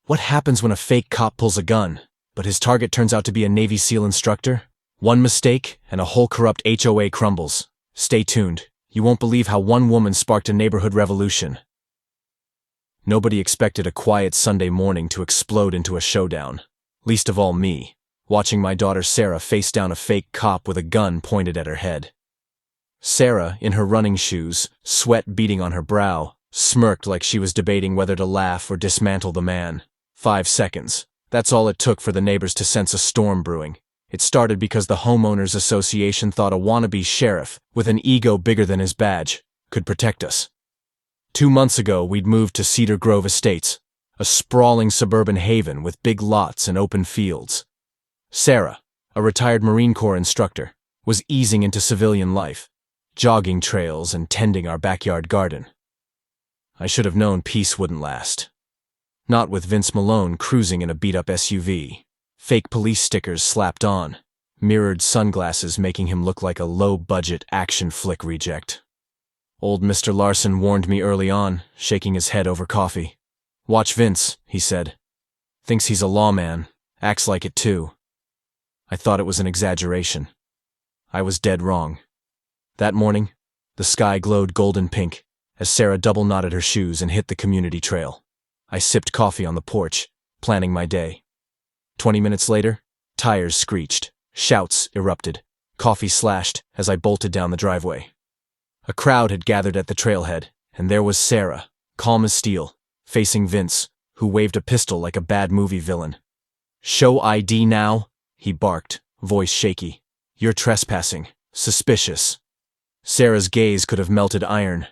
What happens when a fake cop pulls a gun, but his target turns out to be a Navy SEAL instructor? One mistake, and a whole corrupt HOA crumbles. Stay tuned. You won't believe how one woman sparked a neighborhood revolution. Nobody expected a quiet Sunday morning to explode into a showdown. Least of all me, watching my daughter Sarah face down a fake cop with a gun pointed at her head. Sarah, in her running shoes, sweat beading on her brow, smirked like she was debating whether to laugh or dismantle the man. 5 seconds. That's all it took for the neighbors to sense a storm brewing. It started because the Homeowners Association thought a wannabe sheriff, with an ego bigger than his badge, could protect us. 2 months ago, we'd moved to Cedar Grove Estates, a sprawling suburban haven with big lots and open fields. Sarah, a retired Marine Corps instructor, was easing into civilian life, jogging trails and tending our backyard garden. I should have known peace wouldn't last. Not with Vince Malone cruising in a beat-up SUV, fake police stickers slapped on, mirrored sunglasses making him look like a low-budget action flick reject. Old Mr. Larson warned me early on, shaking his head over coffee. "Watch Vince," he said. "Thinks he's a lawman, acts like it too." I thought it was an exaggeration. I was dead wrong. That morning, the sky glowed golden pink as Sarah double-knotted her shoes and hit the community trail. I sipped coffee on the porch, planning my day. 20 minutes later, tires screeched, shouts erupted, coffee slashed as I bolted down the driveway. A crowd had gathered at the trailhead, and there was Sarah, calm as steel, facing Vince, who waved a pistol like a bad movie villain. "Show ID now," he barked, voice shaky. "You're trespassing. Suspicious." Sarah's gaze could have melted iron.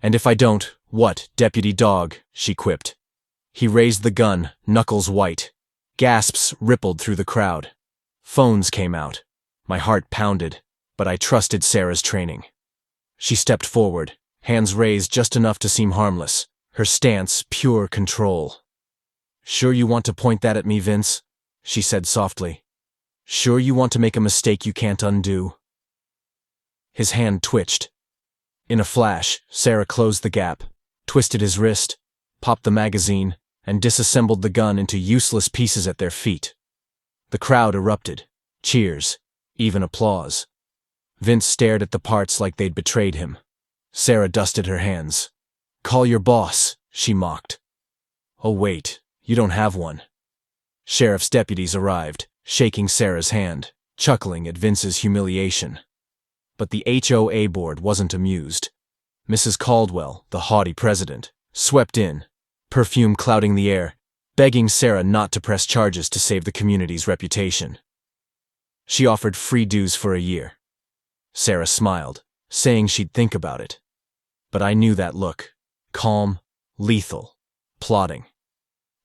"And if I don't, what, Deputy Dog?" she quipped. He raised the gun, knuckles white. Gasps rippled through the crowd. Phones came out. My heart pounded, but I trusted Sarah's training. She stepped forward, hands raised just enough to seem harmless, her stance pure control. "Sure you want to point that at me, Vince?" she said softly. "Sure you want to make a mistake you can't undo?" His hand twitched. In a flash, Sarah closed the gap, twisted his wrist, popped the magazine, and disassembled the gun into useless pieces at their feet. The crowd erupted, cheers, even applause. Vince stared at the parts like they'd betrayed him. Sarah dusted her hands. "Call your boss," she mocked. "Oh wait, you don't have one." Sheriff's deputies arrived, shaking Sarah's hand, chuckling at Vince's humiliation. But the HOA board wasn't amused. Mrs. Caldwell, the haughty president, swept in, perfume clouding the air, begging Sarah not to press charges to save the community's reputation. She offered free dues for a year. Sarah smiled, saying she'd think about it. But I knew that look. Calm, lethal, plotting.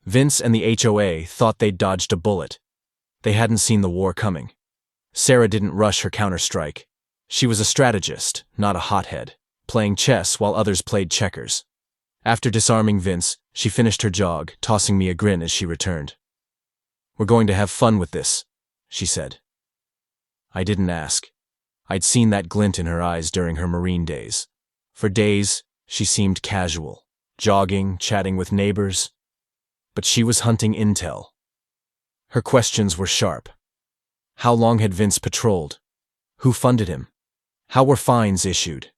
Vince and the HOA thought they'd dodged a bullet. They hadn't seen the war coming. Sarah didn't rush her counterstrike. She was a strategist, not a hothead, playing chess while others played checkers. After disarming Vince, she finished her jog, tossing me a grin as she returned. "We're going to have fun with this," she said. I didn't ask. I'd seen that glint in her eyes during her Marine days. For days, she seemed casual, jogging, chatting with neighbors. But she was hunting intel. Her questions were sharp. How long had Vince patrolled? Who funded him? How were fines issued?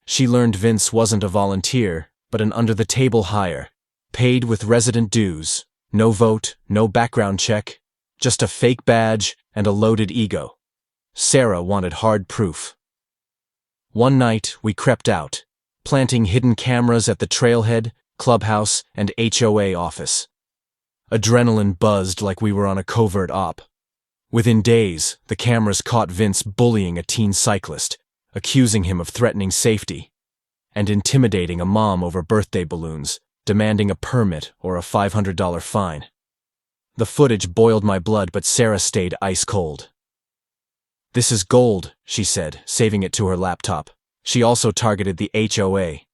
She learned Vince wasn't a volunteer, but an under-the-table hire, paid with resident dues, no vote, no background check, just a fake badge and a loaded ego. Sarah wanted hard proof. One night, we crept out, planting hidden cameras at the trailhead, clubhouse, and HOA office. Adrenaline buzzed like we were on a covert op. Within days, the cameras caught Vince bullying a teen cyclist, accusing him of threatening safety, and intimidating a mom over birthday balloons, demanding a permit or a $500 fine. The footage boiled my blood, but Sarah stayed ice cold. "This is gold," she said, saving it to her laptop. She also targeted the HOA.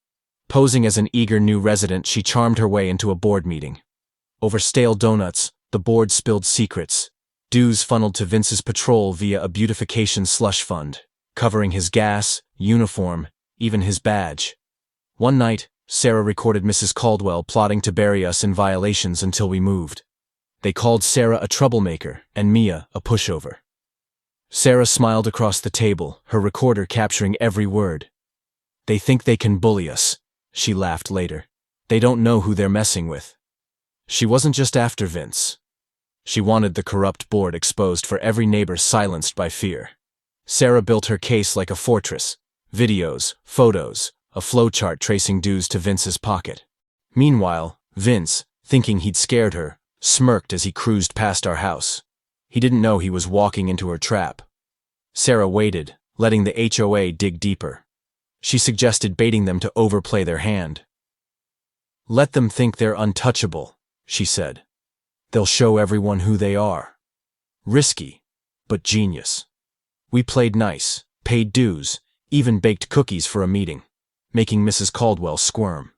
Posing as an eager new resident, she charmed her way into a board meeting. Over stale donuts, the board spilled secrets. Dues funneled to Vince's patrol via a beautification slush fund, covering his gas, uniform, even his badge. One night, Sarah recorded Mrs. Caldwell plotting to bury us in violations until we moved. They called Sarah a troublemaker and Mia a pushover. Sarah smiled across the table, her recorder capturing every word. They think they can bully us, she laughed later. They don't know who they're messing with. She wasn't just after Vince. She wanted the corrupt board exposed for every neighbor silenced by fear. Sarah built her case like a fortress. Videos, photos, a flowchart tracing dues to Vince's pocket. Meanwhile, Vince, thinking he'd scared her, smirked as he cruised past our house. He didn't know he was walking into her trap. Sarah waited, letting the HOA dig deeper. She suggested baiting them to overplay their hand. Let them think they're untouchable, she said. They'll show everyone who they are. Risky, but genius. We played nice, paid dues, even baked cookies for a meeting, making Mrs. Caldwell squirm.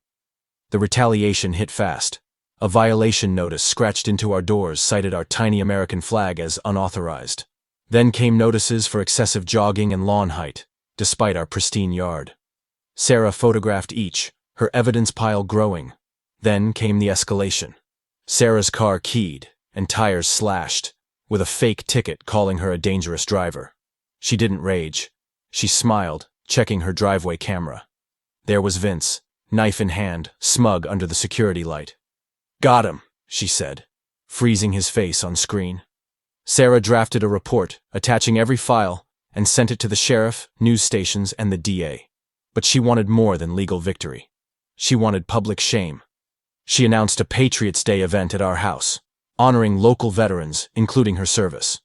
The retaliation hit fast. A violation notice scratched into our doors cited our tiny American flag as unauthorized. Then came notices for excessive jogging and lawn height, despite our pristine yard. Sarah photographed each, her evidence pile growing. Then came the escalation. Sarah's car keyed, and tires slashed, with a fake ticket calling her a dangerous driver. She didn't rage. She smiled, checking her driveway camera. There was Vince, knife in hand, smug under the security light. Got him, she said, freezing his face on screen. Sarah drafted a report, attaching every file, and sent it to the sheriff, news stations, and the DA. But she wanted more than legal victory. She wanted public shame. She announced a Patriots' Day event at our house, honoring local veterans, including her service.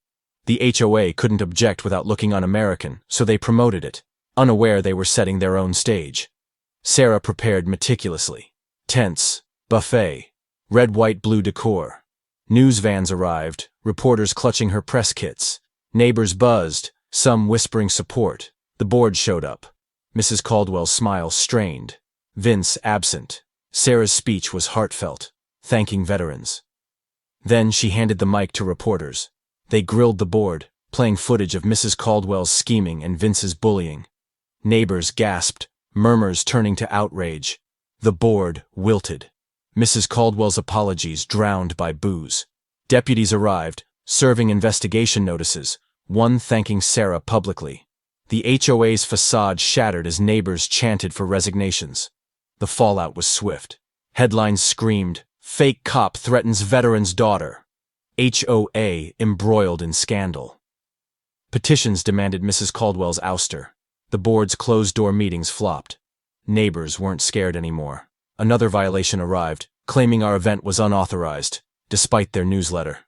The HOA couldn't object without looking un-American, so they promoted it, unaware they were setting their own stage. Sarah prepared meticulously. Tents, buffet, red, white, blue decor. News vans arrived, reporters clutching her press kits. Neighbors buzzed, some whispering support. The board showed up. Mrs. Caldwell's smile strained. Vince absent. Sarah's speech was heartfelt, thanking veterans. Then she handed the mic to reporters. They grilled the board, playing footage of Mrs. Caldwell's scheming and Vince's bullying. Neighbors gasped, murmurs turning to outrage. The board wilted. Mrs. Caldwell's apologies drowned by boos. Deputies arrived, serving investigation notices, one thanking Sarah publicly. The HOA's facade shattered as neighbors chanted for resignations. The fallout was swift. Headlines screamed, "Fake cop threatens veteran's daughter." HOA embroiled in scandal. Petitions demanded Mrs. Caldwell's ouster. The board's closed-door meetings flopped. Neighbors weren't scared anymore. Another violation arrived, claiming our event was unauthorized, despite their newsletter.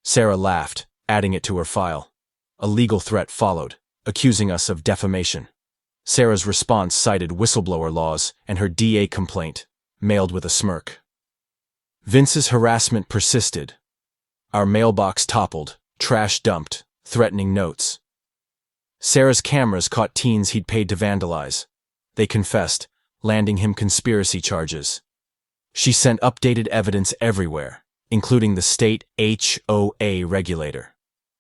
Sarah laughed, adding it to her file. A legal threat followed, accusing us of defamation. Sarah's response cited whistleblower laws and her DA complaint, mailed with a smirk. Vince's harassment persisted. Our mailbox toppled, trash dumped, threatening notes. Sarah's cameras caught teens he'd paid to vandalize. They confessed, landing him conspiracy charges. She sent updated evidence everywhere, including the state HOA regulator.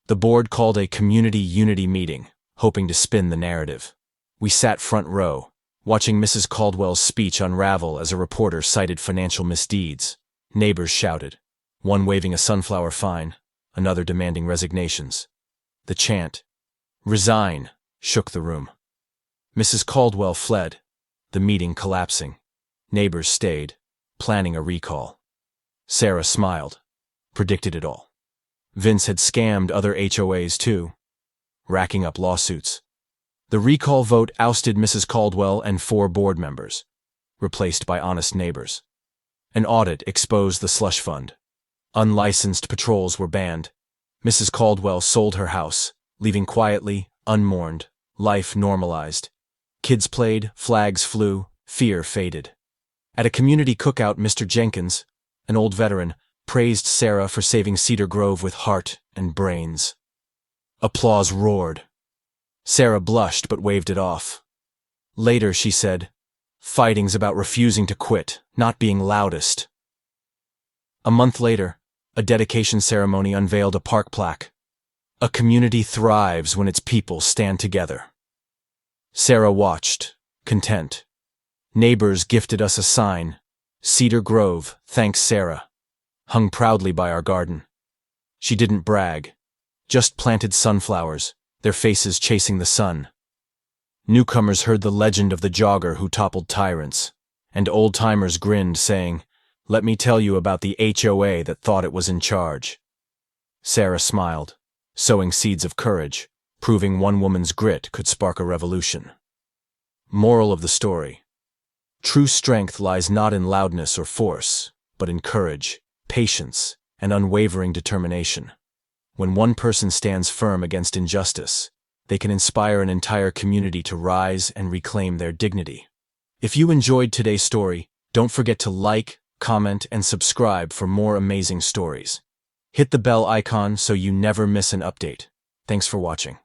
The board called a community unity meeting, hoping to spin the narrative. We sat front row, watching Mrs. Caldwell's speech unravel as a reporter cited financial misdeeds. Neighbors shouted, one waving a sunflower fine, another demanding resignations. The chant, "Resign," shook the room. Mrs. Caldwell fled, the meeting collapsing. Neighbors stayed, planning a recall. Sarah smiled, predicted it all. Vince had scammed other HOAs too, racking up lawsuits. The recall vote ousted Mrs. Caldwell and 4 board members, replaced by honest neighbors. An audit exposed the slush fund. Unlicensed patrols were banned. Mrs. Caldwell sold her house, leaving quietly, unmourned. Life normalized. Kids played, flags flew, fear faded. At a community cookout, Mr. Jenkins, an old veteran, praised Sarah for saving Cedar Grove with heart and brains. Applause roared. Sarah blushed but waved it off. Later she said, "Fighting's about refusing to quit, not being loudest." A month later, a dedication ceremony unveiled a park plaque. A community thrives when its people stand together. Sarah watched, content. Neighbors gifted us a sign. Cedar Grove, thanks Sarah. Hung proudly by our garden. She didn't brag. Just planted sunflowers, their faces chasing the sun. Newcomers heard the legend of the jogger who toppled tyrants, and old-timers grinned, saying, "Let me tell you about the HOA that thought it was in charge." Sarah smiled, sowing seeds of courage, proving one woman's grit could spark a revolution. Moral of the story: true strength lies not in loudness or force, but in courage, patience, and unwavering determination. When one person stands firm against injustice, they can inspire an entire community to rise and reclaim their dignity. If you enjoyed today's story, don't forget to like, comment, and subscribe for more amazing stories. Hit the bell icon so you never miss an update. Thanks for watching.